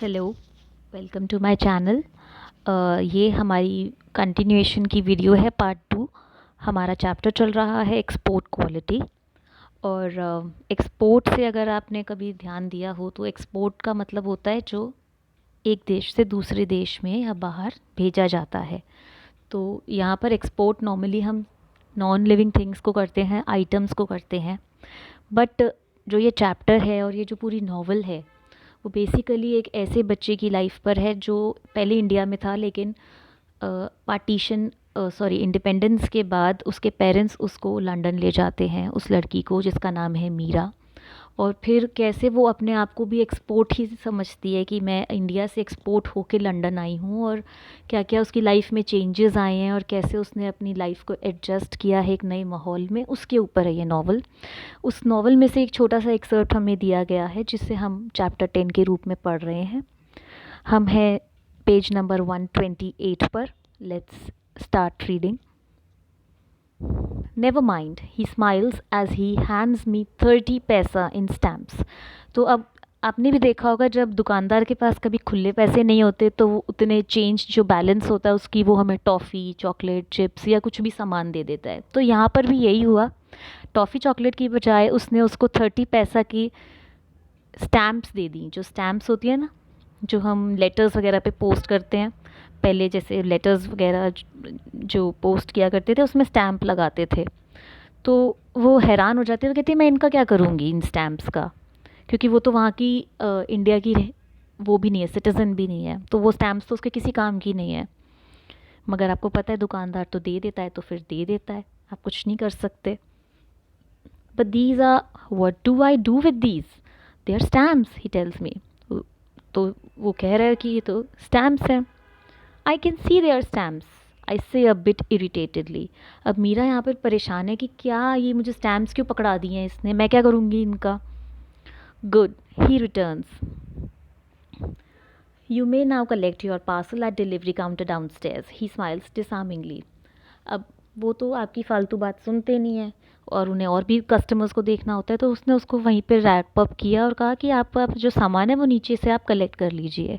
Hello, welcome to my channel. ये हमारी continuation की वीडियो है, पार्ट 2। हमारा चैप्टर चल रहा है एक्सपोर्ट क्वालिटी। और एक्सपोर्ट से अगर आपने कभी ध्यान दिया हो तो एक्सपोर्ट का मतलब होता है जो एक देश से दूसरे देश में या बाहर भेजा जाता है। तो यहाँ पर एक्सपोर्ट नॉर्मली हम नॉन लिविंग थिंग्स को करते हैं, आइटम्स को करते हैं। बट जो ये चैप्टर है और ये जो पूरी नॉवल है वो बेसिकली एक ऐसे बच्चे की लाइफ पर है जो पहले इंडिया में था, लेकिन इंडिपेंडेंस के बाद उसके पेरेंट्स उसको लंदन ले जाते हैं, उस लड़की को जिसका नाम है मीरा। और फिर कैसे वो अपने आप को भी एक्सपोर्ट ही समझती है कि मैं इंडिया से एक्सपोर्ट होके लंदन आई हूँ, और क्या क्या उसकी लाइफ में चेंजेस आए हैं और कैसे उसने अपनी लाइफ को एडजस्ट किया है एक नए माहौल में। उसके ऊपर है ये नॉवल। उस नॉवल में से एक छोटा सा एक्सर्प्ट हमें दिया गया है जिसे हम चैप्टर 10 के रूप में पढ़ रहे हैं। हम हैं पेज नंबर 128 पर। Let's start reading. Never mind, he smiles as he hands me 30 paisa in stamps. तो अब आपने भी देखा होगा जब दुकानदार के पास कभी खुले पैसे नहीं होते तो वो उतने चेंज जो बैलेंस होता है उसकी वो हमें टॉफ़ी, चॉकलेट, चिप्स या कुछ भी सामान दे देता है। तो यहाँ पर भी यही हुआ। टॉफ़ी चॉकलेट की बजाय उसने उसको 30 पैसा की स्टैम्प्स दे दी। जो स्टैम्प्स होती है ना, जो हम लेटर्स वगैरह पे पोस्ट करते हैं, पहले जैसे लेटर्स वगैरह जो पोस्ट किया करते थे उसमें स्टैम्प लगाते थे। तो वो हैरान हो जाती है, तो कहती है मैं इनका क्या करूँगी इन स्टैम्प्स का, क्योंकि वो तो वहाँ की इंडिया की वो भी नहीं है, सिटीज़न भी नहीं है, तो वो स्टैम्प्स तो उसके किसी काम की नहीं है। मगर आपको पता है दुकानदार तो दे देता है, तो फिर दे देता है, आप कुछ नहीं कर सकते। But these are, what do I do with these? They are stamps, he tells me. तो वो कह रहा है कि ये तो स्टैम्प्स हैं। I can see they are stamps, I say a bit irritatedly. अब मीरा यहाँ पर परेशान है कि क्या ये मुझे स्टैम्प्स क्यों पकड़ा दिए हैं इसने, मैं क्या करूँगी इनका। Good, he returns. You may now collect your parcel at delivery counter downstairs. He smiles disarmingly. अब वो तो आपकी फ़ालतू बात सुनते नहीं है और उन्हें और भी कस्टमर्स को देखना होता है, तो उसने उसको वहीं पे रैप अप किया और कहा कि आप जो सामान है वो नीचे से आप कलेक्ट कर लीजिए,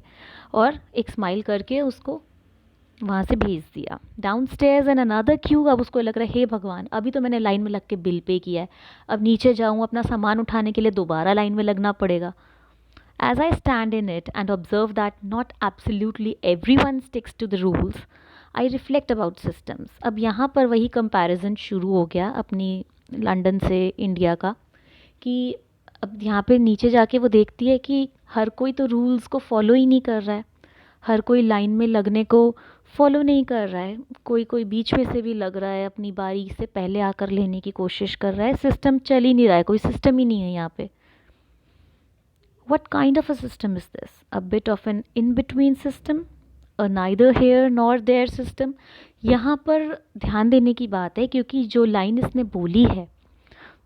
और एक स्माइल करके उसको वहाँ से भेज दिया। Down stairs and another Q. अब उसको लग रहा है हे भगवान, अभी तो मैंने लाइन में लग के बिल पे किया है, अब नीचे जाऊँ अपना सामान उठाने के लिए दोबारा लाइन में लगना पड़ेगा। As I stand in it and observe that not absolutely everyone sticks to the rules, I reflect about systems. अब यहाँ पर वही कंपैरिजन शुरू हो गया अपनी लंदन से इंडिया का, कि अब यहाँ पे नीचे जाके वो देखती है कि हर कोई तो रूल्स को फॉलो ही नहीं कर रहा है, हर कोई लाइन में लगने को फॉलो नहीं कर रहा है, कोई कोई बीच में से भी लग रहा है, अपनी बारी से पहले आकर लेने की कोशिश कर रहा है। सिस्टम चल ही नहीं रहा है, कोई सिस्टम ही नहीं है यहाँ पे। What kind of a system is this? A bit of an in-between system? A neither here nor there system? यहाँ पर ध्यान देने की बात है क्योंकि जो लाइन इसने बोली है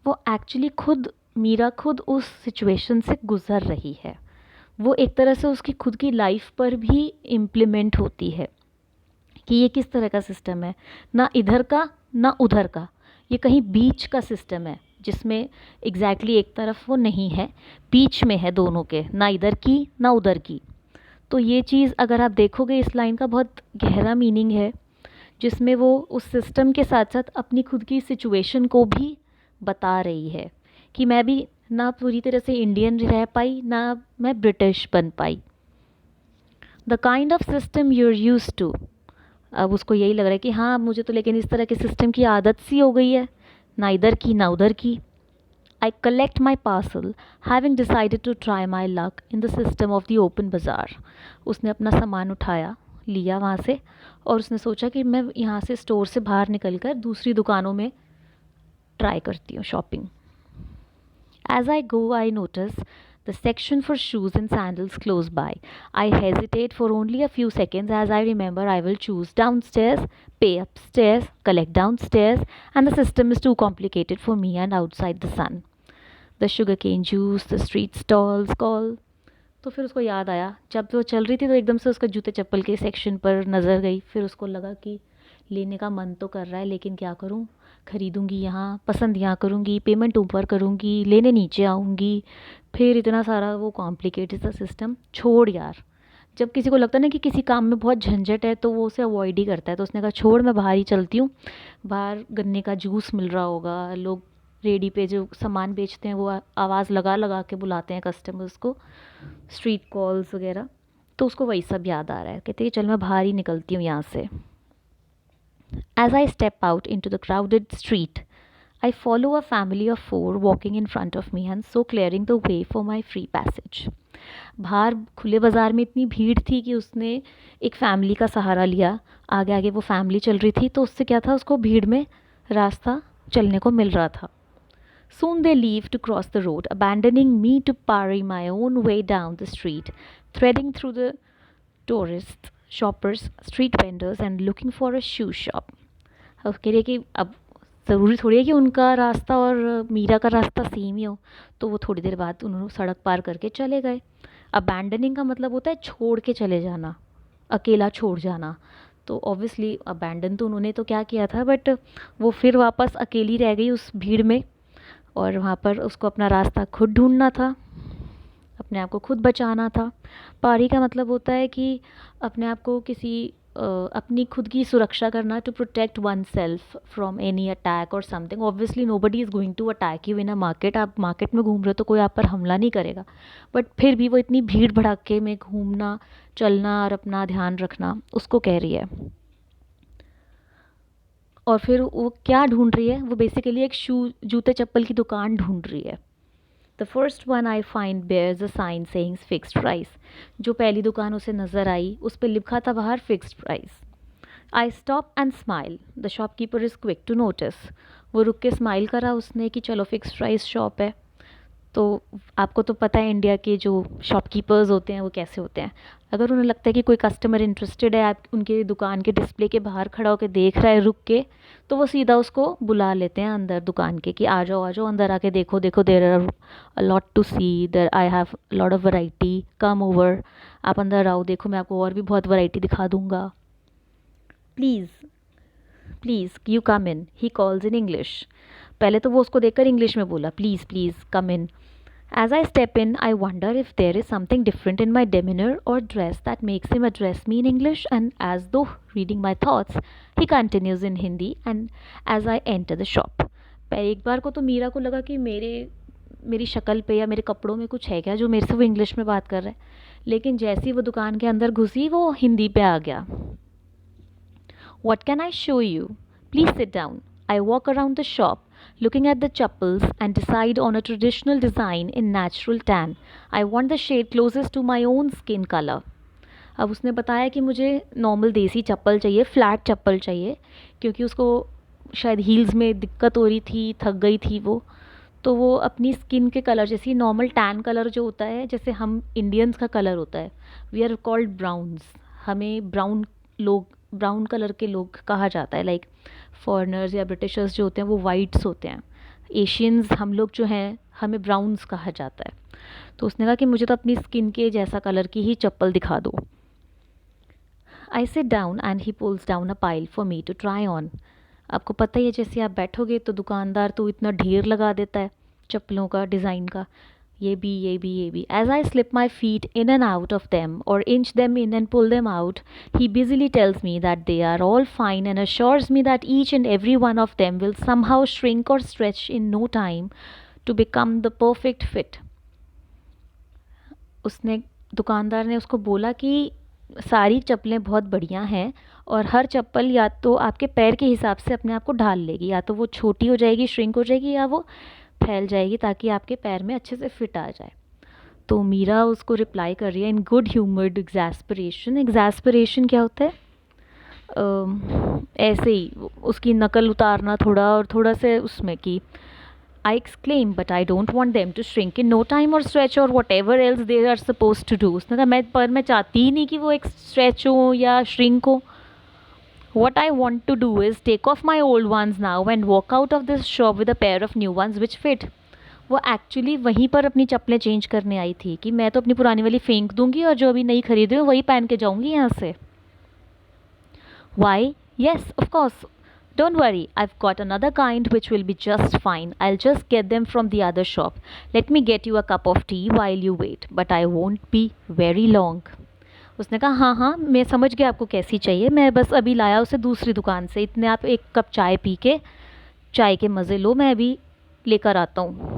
वो एक्चुअली खुद मीरा खुद उस सिचुएशन से गुज़र रही है। वो एक तरह से उसकी खुद की लाइफ पर भी इम्प्लीमेंट होती है कि ये किस तरह का सिस्टम है, ना इधर का ना उधर का, ये कहीं बीच का सिस्टम है जिसमें एग्जैक्टली एक तरफ वो नहीं है, बीच में है दोनों के, ना इधर की ना उधर की। तो ये चीज़ अगर आप देखोगे इस लाइन का बहुत गहरा मीनिंग है, जिसमें वो उस सिस्टम के साथ साथ अपनी खुद की सिचुएशन को भी बता रही है कि मैं भी ना पूरी तरह से इंडियन रह पाई ना मैं ब्रिटिश बन पाई। The kind of system you're used to. अब उसको यही लग रहा है कि हाँ मुझे तो लेकिन इस तरह के सिस्टम की आदत सी हो गई है, ना इधर की ना उधर की। I collect my parcel, having decided to try my luck in the system of the open bazaar. उसने अपना सामान उठाया, लिया वहाँ से, और उसने सोचा कि मैं यहाँ से स्टोर से बाहर निकल कर दूसरी दुकानों में ट्राई करती हूँ shopping. As I go, I notice the section for shoes and sandals close by. I hesitate for only a few seconds as I remember I will choose downstairs, pay upstairs, collect downstairs, and the system is too complicated for me and outside the sun. The sugarcane juice, the street stalls call. तो फिर उसको याद आया, जब वो चल रही थी तो एकदम से उसका जूते चप्पल के सेक्शन पर नज़र गई। फिर उसको लगा कि लेने का मन तो कर रहा है लेकिन क्या करूँ, ख़रीदूँगी यहाँ, पसंद यहाँ करूँगी, पेमेंट ऊपर करूँगी, लेने नीचे आऊँगी, फिर इतना सारा वो कॉम्प्लिकेटेड सा सिस्टम। छोड़ यार, जब किसी को लगता है ना कि किसी काम में बहुत झंझट है तो वो उसे अवॉइड ही करता है। तो उसने कहा छोड़, मैं बाहर ही चलती हूँ। बाहर गन्ने का जूस मिल रहा होगा, लोग रेडी पे जो सामान बेचते हैं वो आवाज़ लगा लगा के बुलाते हैं कस्टमर्स को, स्ट्रीट कॉल्स वगैरह। तो उसको वही सब याद आ रहा है, कहते हैं चल मैं बाहर ही निकलती हूँ यहाँ से। As I step out into the crowded street, I follow a family of 4 walking in front of me and so clearing the way for my free passage. बाहर खुले बाज़ार में इतनी भीड़ थी कि उसने एक फैमिली का सहारा लिया। आगे आगे वो फैमिली चल रही थी तो उससे क्या था, उसको भीड़ में रास्ता चलने को मिल रहा था। Soon they leave to cross the road, abandoning me to parry my own way down the street, threading through the tourists, shoppers, street vendors and looking for a shoe shop. अब कह रही है कि अब ज़रूरी थोड़ी है कि उनका रास्ता और मीरा का रास्ता सेम ही हो। तो वो थोड़ी देर बाद उन्होंने सड़क पार करके चले गए। अबैंडनिंग का मतलब होता है छोड़ के चले जाना, अकेला छोड़ जाना। तो ऑब्वियसली अबैंडन तो उन्होंने तो क्या किया था, बट वो फिर वापस अकेली रह गई उस भीड़ में, और वहाँ पर उसको अपना रास्ता खुद ढूंढना था, अपने आप को खुद बचाना था। पारी का मतलब होता है कि अपने आप को किसी अपनी खुद की सुरक्षा करना, to protect oneself from any attack और something. Obviously nobody is going to attack you in a market. आप मार्केट में घूम रहे हो तो कोई आप पर हमला नहीं करेगा, बट फिर भी वो इतनी भीड़ भड़ाके में घूमना, चलना और अपना ध्यान रखना, उसको कह रही है। और फिर वो क्या ढूंढ रही है, वो बेसिकली एक जूते चप्पल की दुकान ढूंढ रही है। The first one I find bears a sign saying fixed price. जो पहली दुकान उसे नज़र आई उस पर लिखा था बाहर fixed price. I stop and smile, the shopkeeper is quick to notice. वो रुक के स्माइल करा उसने कि चलो फिक्स्ड प्राइस शॉप है। तो आपको तो पता है इंडिया के जो शॉपकीपर्स होते हैं वो कैसे होते हैं। अगर उन्हें लगता है कि कोई कस्टमर इंटरेस्टेड है, आप उनके दुकान के डिस्प्ले के बाहर खड़ा होकर देख रहा है रुक के, तो वो सीधा उसको बुला लेते हैं अंदर दुकान के कि आ जाओ अंदर आके देखो देखो, there are a lot to see, there I have lot of variety, come over, आप अंदर आओ देखो, मैं आपको और भी बहुत वैरायटी दिखा दूँगा। Please please you come in, he calls in English. पहले तो वो उसको देखकर इंग्लिश में बोला, please please come in. As I step in, I wonder if there is something different in my demeanor or dress that makes him address me in English, and as though reading my thoughts, he continues in Hindi and as I enter the shop. पर एक बार को तो मीरा को लगा कि मेरी शक्ल पे या मेरे कपड़ों में कुछ है क्या जो मेरे से वो इंग्लिश में बात कर रहा है, लेकिन जैसे ही वो दुकान के अंदर घुसी वो हिंदी पे आ गया। What can I show you? Please sit down. I walk around the shop, looking at the chappals and decide on a traditional design in natural tan. I want the shade closest to my own skin color. अब उसने बताया कि मुझे normal देसी चप्पल चाहिए, flat चप्पल चाहिए, क्योंकि उसको शायद हील्स में दिक्कत हो रही थी, थक गई थी वो। तो वो अपनी स्किन के कलर जैसे नॉर्मल टैन कलर जो होता है, जैसे हम इंडियंस का कलर होता है, वी आर कॉल्ड ब्राउन्स, हमें ब्राउन कलर के लोग कहा जाता है। लाइक फॉरेनर्स या ब्रिटिशर्स जो होते हैं वो वाइट्स होते हैं, एशियंस हम लोग जो हैं हमें ब्राउन्स कहा जाता है। तो उसने कहा कि मुझे तो अपनी स्किन के जैसा कलर की ही चप्पल दिखा दो। I sit down and he pulls down a pile for me to try on. आपको पता ही है जैसे आप बैठोगे तो दुकानदार तो इतना ढेर लगा देता है चप्पलों का, डिज़ाइन का, ये भी ये भी ये भी। As I slip my feet in and out of them or inch them in and pull them out, he busily tells me that they are all fine and assures me that each and every one of them will somehow shrink or stretch in no time to become the perfect fit. उसने दुकानदार ने उसको बोला कि सारी चप्पलें बहुत बढ़िया हैं और हर चप्पल या तो आपके पैर के हिसाब से अपने आप को ढाल लेगी, या तो वो छोटी हो जाएगी, श्रिंक हो जाएगी, या वो फैल जाएगी ताकि आपके पैर में अच्छे से फिट आ जाए। तो मीरा उसको रिप्लाई कर रही है इन गुड ह्यूमर्ड एग्जैस्परेशन। एग्जैस्परेशन क्या होता है? ऐसे ही उसकी नकल उतारना थोड़ा, और थोड़ा से उसमें कि I exclaim, but I don't want them to shrink in no time or stretch or whatever else they are supposed to do. उसने कहा मैं चाहती ही नहीं कि वो एक stretch हो या shrink हो। What I want to do is take off my old ones now and walk out of this shop with a pair of new ones which fit. वो एक्चुअली वहीं पर अपनी चप्पलें चेंज करने आई थी कि मैं तो अपनी पुरानी वाली फेंक दूंगी और जो अभी नई खरीदी हूँ वही पहन के जाऊंगी यहाँ से। Why? Yes, of course. Don't worry, I've got another kind which will be just fine. I'll just get them from the other shop. Let me get you a cup of tea while you wait, but I won't be very long. उसने कहा हाँ हाँ मैं समझ गया आपको कैसी चाहिए, मैं बस अभी लाया उसे दूसरी दुकान से, इतने आप एक कप चाय पी के चाय के मज़े लो, मैं अभी लेकर आता हूँ.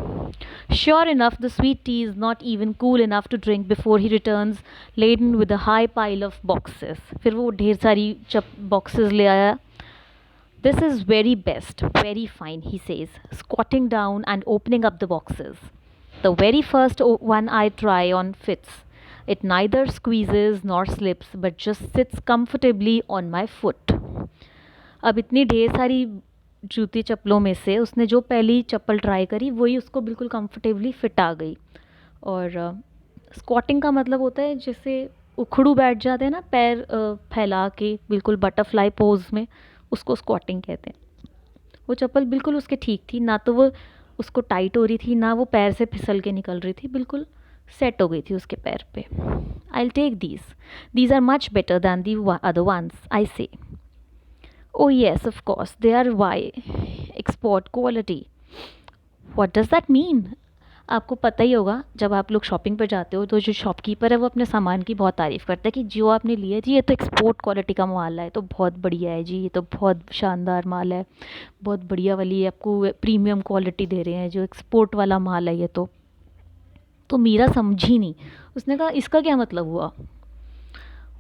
Sure enough, the sweet tea is not even cool enough to drink before he returns, laden with a high pile of boxes. फिर वो ढेर सारी boxes ले आया. This is very best, very fine, he says, squatting down and opening up the boxes. The very first one I try on fits. It neither squeezes nor slips, but just sits comfortably on my foot. अब इतनी ढेर सारी जूती चप्पलों में से उसने जो पहली चप्पल ट्राई करी वही उसको बिल्कुल कंफर्टेबली फिट आ गई. और स्क्वाटिंग का मतलब होता है जैसे उखड़ू बैठ जाते हैं ना, पैर फैला के बिल्कुल बटरफ्लाई पोज में, उसको स्क्वाटिंग कहते हैं. वो चप्पल बिल्कुल उसके ठीक थी, ना तो वो उसको टाइट हो रही थी ना वो पैर से फिसल के निकल रही थी, बिल्कुल सेट हो गई थी उसके पैर पे. I will take these are much better than the other ones, I say. Oh yes, of course, they are why export quality. What does that mean? आपको पता ही होगा जब आप लोग शॉपिंग पर जाते हो तो जो शॉपकीपर है वो अपने सामान की बहुत तारीफ़ करता है कि जो आपने लिया जी ये तो एक्सपोर्ट क्वालिटी का माल है, तो बहुत बढ़िया है जी, ये तो बहुत शानदार माल है, बहुत बढ़िया वाली आपको प्रीमियम क्वालिटी दे रहे हैं, जो एक्सपोर्ट वाला माल है ये तो मीरा समझी नहीं. उसने कहा इसका क्या मतलब हुआ?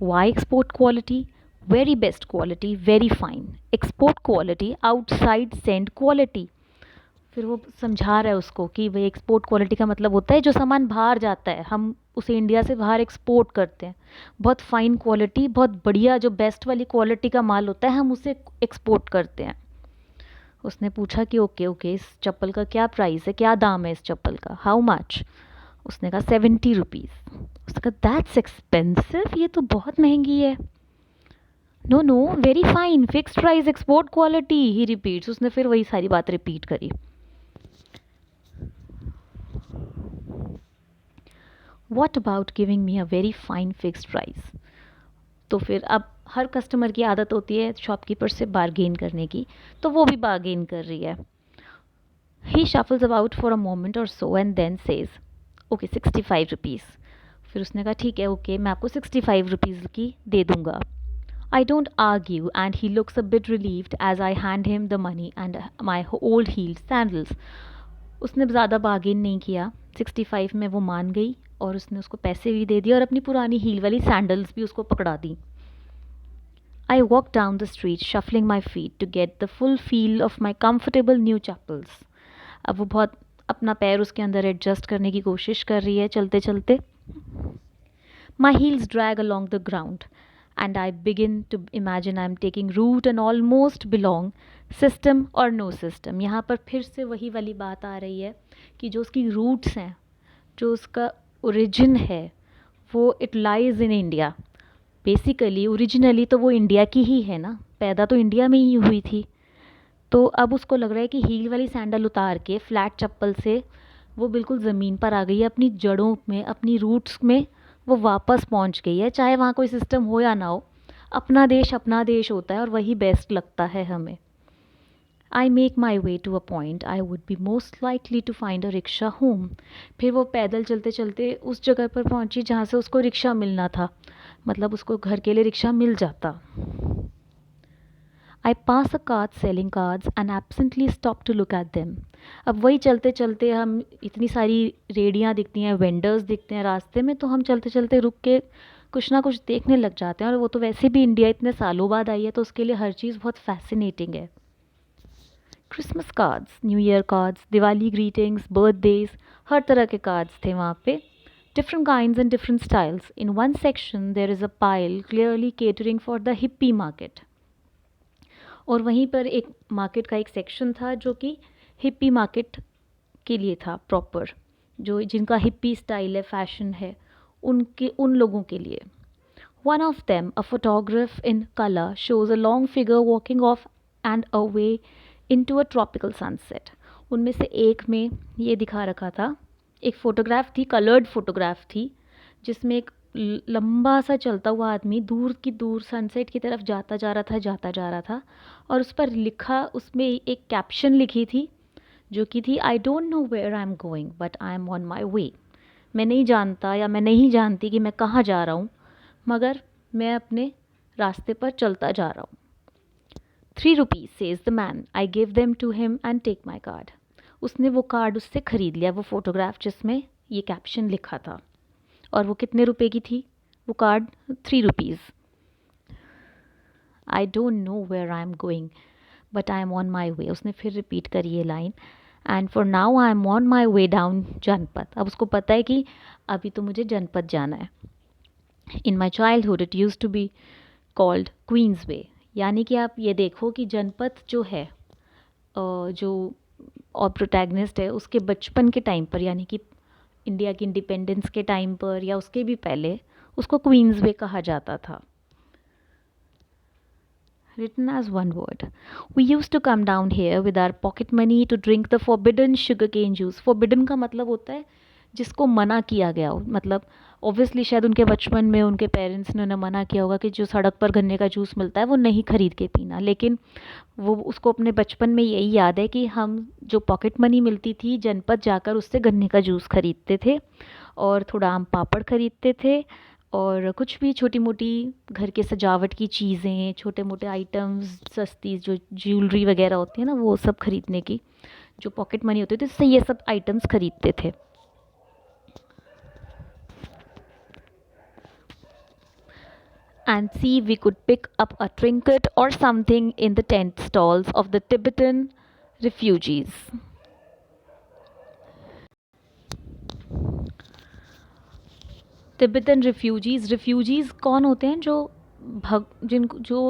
Why export quality? Very best quality, very fine. Export quality, outside send quality. फिर वो समझा रहा है उसको कि भाई एक्सपोर्ट क्वालिटी का मतलब होता है जो सामान बाहर जाता है, हम उसे इंडिया से बाहर एक्सपोर्ट करते हैं, बहुत फ़ाइन क्वालिटी, बहुत बढ़िया जो बेस्ट वाली क्वालिटी का माल होता है हम उसे एक्सपोर्ट करते हैं. उसने पूछा कि ओके ओके इस चप्पल का क्या प्राइस है, क्या दाम है इस चप्पल का, हाउ मच? उसने कहा 70 रुपीज़. उसने कहा दैट्स एक्सपेंसिव, ये तो बहुत महंगी है. No no very fine, fixed price, export quality, he repeats. उसने फिर वही सारी बात रिपीट करी. What about giving me a very fine fixed price? तो फिर अब हर कस्टमर की आदत होती है शॉपकीपर से बार्गेन करने की, तो वो भी बार्गेन कर रही है. He shuffles about for a moment और so and then says okay 65 rupees. फिर उसने कहा ठीक है ओके मैं आपको 65 रुपीज़ की दे दूँगा. I don't argue, and he looks a bit relieved as I hand him the money and my old heeled sandals. उसने ज़्यादा बार्गेन नहीं किया, 65 में वो मान गई और उसने उसको पैसे भी दे दिए और अपनी पुरानी हील वाली सैंडल्स भी उसको पकड़ा दी. I walked down the street shuffling my feet to get the full feel of my comfortable new chappals. अब वो बहुत अपना पैर उसके अंदर एडजस्ट करने की कोशिश कर रही है चलते चलते. My heels drag along the ground and I begin to imagine I am taking root and almost belong. System or no system, यहाँ पर फिर से वही वाली बात आ रही है कि जो उसकी रूट्स हैं, जो उसका ओरिजिन है, वो it lies in India. Basically originally तो वो इंडिया की ही है ना, पैदा तो इंडिया में ही हुई थी. तो अब उसको लग रहा है कि हील वाली सैंडल उतार के फ्लैट चप्पल से वो बिल्कुल ज़मीन पर आ गई है, अपनी जड़ों में, अपनी रूट्स में वो वापस पहुंच गई है. चाहे वहाँ कोई सिस्टम हो या ना हो, अपना देश होता है और वही बेस्ट लगता है हमें. I make my way to a point I would be most likely to find a rickshaw home. फिर वो पैदल चलते चलते उस जगह पर पहुंची जहाँ से उसको रिक्शा मिलना था, मतलब उसको घर के लिए रिक्शा मिल जाता. I pass a cart selling cards and absently stop to look at them. अब वही चलते चलते हम इतनी सारी रेडियाँ दिखती हैं, वेंडर्स दिखते हैं रास्ते में, तो हम चलते चलते रुक के कुछ ना कुछ देखने लग जाते हैं. और वो तो वैसे भी इंडिया इतने सालों बाद आई है तो उसके लिए हर चीज़ बहुत फैसिनेटिंग है. Christmas cards, new year cards, Diwali greetings, birthdays, हर तरह के कार्ड्स थे वहाँ पे. Different kinds and different styles. In one section there is a pile clearly catering for the hippie market. और वहीं पर एक मार्केट का एक सेक्शन था जो कि हिप्पी मार्केट के लिए था प्रॉपर, जो जिनका हिप्पी स्टाइल है, फैशन है, उन लोगों के लिए. One of them, a photograph in colour, shows a long figure walking of and away into a tropical sunset. उनमें से एक में ये दिखा रखा था, एक फ़ोटोग्राफ थी, कलर्ड फोटोग्राफ थी, जिसमें एक लंबा सा चलता हुआ आदमी दूर की दूर सनसेट की तरफ जाता जा रहा था। और उस पर लिखा, उसमें एक कैप्शन लिखी थी जो कि थी, I don't know where I am going but I am on my way. मैं नहीं जानता या मैं नहीं जानती कि मैं कहाँ जा रहा हूँ, मगर मैं अपने रास्ते पर चलता जा रहा हूँ। 3 rupees, says the man. I give them to him and take my card. उसने वो कार्ड उससे ख़रीद लिया, वो फ़ोटोग्राफ जिसमें ये कैप्शन लिखा था। और वो कितने रुपए की थी वो card? 3 rupees. I don't know where I am going but I am on my way. उसने फिर रिपीट करी ये line, and for now I am on my way down Janpath. अब उसको पता है कि अभी तो मुझे जनपथ जाना है। In my childhood it used to be called Queensway. यानी कि आप ये देखो कि जनपथ जो है, जो और प्रोटैगनिस्ट है, उसके बचपन के टाइम पर, यानी कि इंडिया की इंडिपेंडेंस के टाइम पर या उसके भी पहले, उसको क्वींस वे कहा जाता था। Written as one word. We used to come down here with our pocket money to drink the forbidden sugarcane juice. Forbidden का मतलब होता है जिसको मना किया गया हो। मतलब ऑब्वियसली शायद उनके बचपन में उनके पेरेंट्स ने उन्हें मना किया होगा कि जो सड़क पर गन्ने का जूस मिलता है वो नहीं खरीद के पीना, लेकिन वो उसको अपने बचपन में यही याद है कि हम जो पॉकेट मनी मिलती थी जनपद जाकर उससे गन्ने का जूस खरीदते थे और थोड़ा आम पापड़ खरीदते थे और कुछ भी छोटी मोटी घर के सजावट की चीज़ें, छोटे मोटे आइटम्स, सस्ती जो ज्वेलरी वगैरह होती है ना, वो सब खरीदने की जो पॉकेट मनी होती थी, उससे ये सब आइटम्स खरीदते थे। And see, we could pick up a trinket or something in the tent stalls of the Tibetan refugees. Tibetan refugees कौन होते हैं? जो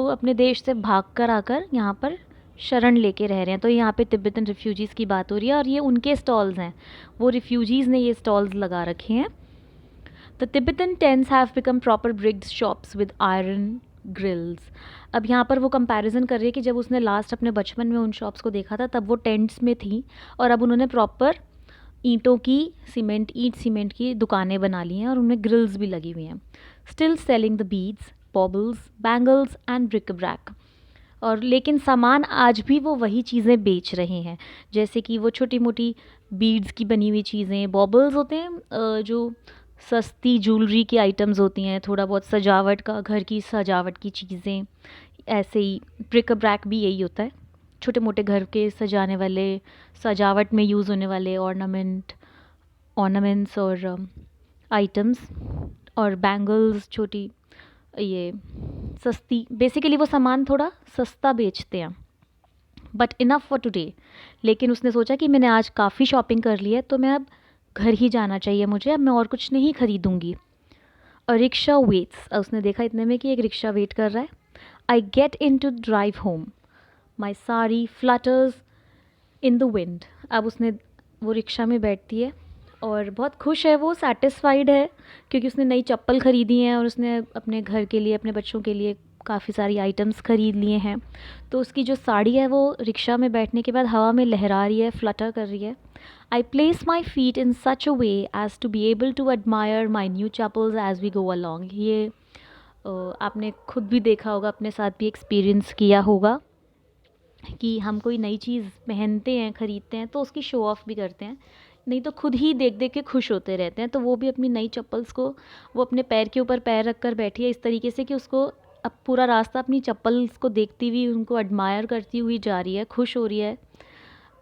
अपने देश से भाग कर आकर यहाँ पर शरण लेके रह रहे हैं। तो यहाँ पे तिब्बतन रिफ्यूजीज़ की बात हो रही है और ये उनके स्टॉल्स हैं, वो रिफ्यूजीज़ ने ये स्टॉल्स लगा रखे हैं। The Tibetan tents have become proper bricked shops with iron grills. अब यहाँ पर वो कंपैरिजन कर रही है कि जब उसने लास्ट अपने बचपन में उन शॉप्स को देखा था तब वो टेंट्स में थी और अब उन्होंने प्रॉपर ईंटों की सीमेंट की दुकानें बना ली हैं और उनमें ग्रिल्स भी लगी हुई हैं। Still selling the beads, baubles, bangles and bric-a-brac. और लेकिन सामान आज भी वो वही चीज़ें बेच रहे हैं, जैसे कि वो छोटी मोटी बीड्स की बनी हुई चीज़ें, बॉबल्स होते हैं जो सस्ती ज्वेलरी की आइटम्स होती हैं, थोड़ा बहुत सजावट का, घर की सजावट की चीज़ें, ऐसे ही ब्रिक ब्रैक भी यही होता है, छोटे मोटे घर के सजाने वाले, सजावट में यूज़ होने वाले ऑर्नामेंट्स और आइटम्स, और बैंगल्स छोटी, ये सस्ती, बेसिकली वो सामान थोड़ा सस्ता बेचते हैं। But enough for today. लेकिन उसने सोचा कि मैंने आज काफ़ी शॉपिंग कर ली है तो मैं अब घर ही जाना चाहिए मुझे, अब मैं और कुछ नहीं खरीदूँगी। अ रिक्शा वेट्स। उसने देखा इतने में कि एक रिक्शा वेट कर रहा है। I get in to drive home, my sari flutters in the wind. अब उसने वो रिक्शा में बैठती है और बहुत खुश है, वो सेटिस्फाइड है क्योंकि उसने नई चप्पल ख़रीदी हैं और उसने अपने घर के लिए, अपने बच्चों के लिए काफ़ी सारी आइटम्स ख़रीद लिए हैं। तो उसकी जो साड़ी है वो रिक्शा में बैठने के बाद हवा में लहरा रही है, फ्लटर कर रही है। I place my feet in such a way as to be able to admire my new chappals as we go along. ये आपने खुद भी देखा होगा, अपने साथ भी एक्सपीरियंस किया होगा कि हम कोई नई चीज़ पहनते हैं, ख़रीदते हैं तो उसकी शो ऑफ़ भी करते हैं, नहीं तो खुद ही देख देख के खुश होते रहते हैं। तो वो भी अपनी नई चप्पल्स को, वो अपने पैर के ऊपर पैर रख कर बैठी है इस तरीके से कि उसको अब पूरा रास्ता अपनी चप्पल्स को देखती हुई, उनको एडमायर करती हुई जा रही है, खुश हो रही है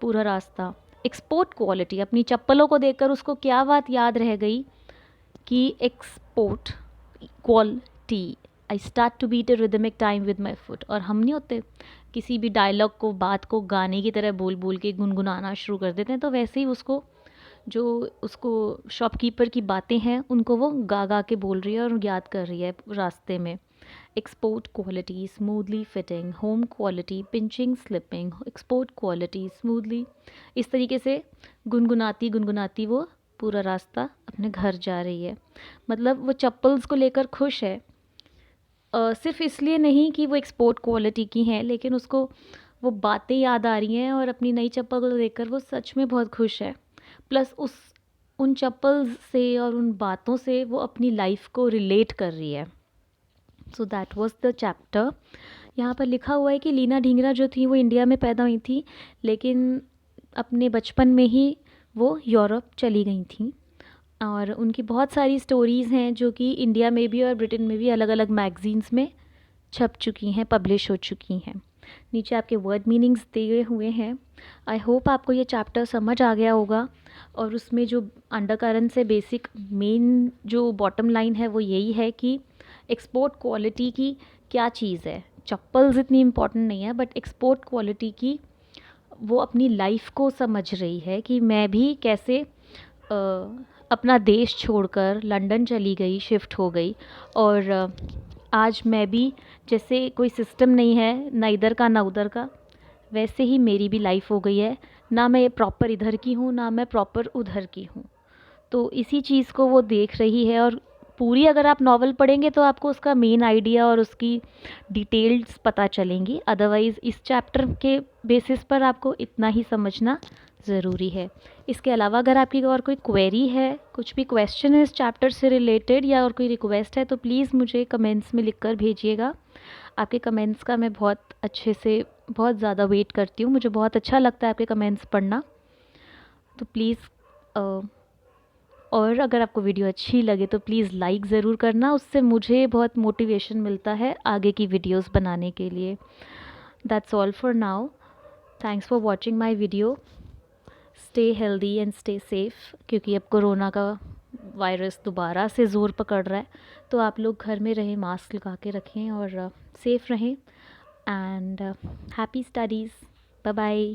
पूरा रास्ता। एक्सपोर्ट क्वालिटी, अपनी चप्पलों को देखकर उसको क्या बात याद रह गई कि export quality. I start to beat a rhythmic time with my foot. और हम नहीं होते किसी भी डायलॉग को, बात को गाने की तरह बोल बोल के गुनगुनाना शुरू कर देते हैं, तो वैसे ही उसको, जो उसको शॉपकीपर की बातें हैं उनको वो गा गा के बोल रही है और याद कर रही है रास्ते में। Export quality smoothly fitting, home quality pinching slipping, export quality smoothly, इस तरीके से गुनगुनाती गुनगुनाती वो पूरा रास्ता अपने घर जा रही है। मतलब वो चप्पल्स को लेकर खुश है, सिर्फ इसलिए नहीं कि वो एक्सपोर्ट क्वालिटी की हैं, लेकिन उसको वो बातें याद आ रही हैं और अपनी नई चप्पल को देखकर वो सच में बहुत खुश है। प्लस उस उन चप्पल्स से और उन बातों से वो अपनी लाइफ को रिलेट कर रही है। So that was the chapter. यहाँ पर लिखा हुआ है कि लीना ढींगरा जो थी वो इंडिया में पैदा हुई थी, लेकिन अपने बचपन में ही वो यूरोप चली गई थी। और उनकी बहुत सारी स्टोरीज़ हैं जो कि इंडिया में भी और ब्रिटेन में भी अलग अलग मैगज़ीन्स में छप चुकी हैं, पब्लिश हो चुकी हैं। नीचे आपके वर्ड मीनिंग्स दिए हुए हैं। आई होप आपको ये चैप्टर समझ आ गया होगा, और उसमें जो अंडरकरंट से बेसिक मेन जो बॉटम लाइन है वो यही है कि एक्सपोर्ट क्वालिटी की क्या चीज़ है। चप्पल्स इतनी इम्पॉर्टेंट नहीं है, बट एक्सपोर्ट क्वालिटी की वो अपनी लाइफ को समझ रही है कि मैं भी कैसे अपना देश छोड़कर लंदन चली गई, शिफ्ट हो गई, और आज मैं भी, जैसे कोई सिस्टम नहीं है ना इधर का ना उधर का, वैसे ही मेरी भी लाइफ हो गई है। ना मैं प्रॉपर इधर की हूँ ना मैं प्रॉपर उधर की हूँ। तो इसी चीज़ को वो देख रही है, और पूरी अगर आप नॉवल पढ़ेंगे तो आपको उसका मेन आइडिया और उसकी डिटेल्स पता चलेंगी। अदरवाइज़ इस चैप्टर के बेसिस पर आपको इतना ही समझना ज़रूरी है। इसके अलावा अगर आपकी और कोई क्वेरी है, कुछ भी क्वेश्चन है इस चैप्टर से रिलेटेड, या और कोई रिक्वेस्ट है, तो प्लीज़ मुझे कमेंट्स में लिख कर भेजिएगा। आपके कमेंट्स का मैं बहुत अच्छे से, बहुत ज़्यादा वेट करती हूँ। मुझे बहुत अच्छा लगता है आपके कमेंट्स पढ़ना। तो प्लीज़ और अगर आपको वीडियो अच्छी लगे तो प्लीज़ लाइक ज़रूर करना, उससे मुझे बहुत मोटिवेशन मिलता है आगे की वीडियोस बनाने के लिए। That's all for now. Thanks for watching my video. Stay healthy and stay safe, क्योंकि अब कोरोना का वायरस दोबारा से ज़ोर पकड़ रहा है। तो आप लोग घर में रहें, मास्क लगा के रखें और सेफ़ रहें। And happy studies. Bye bye.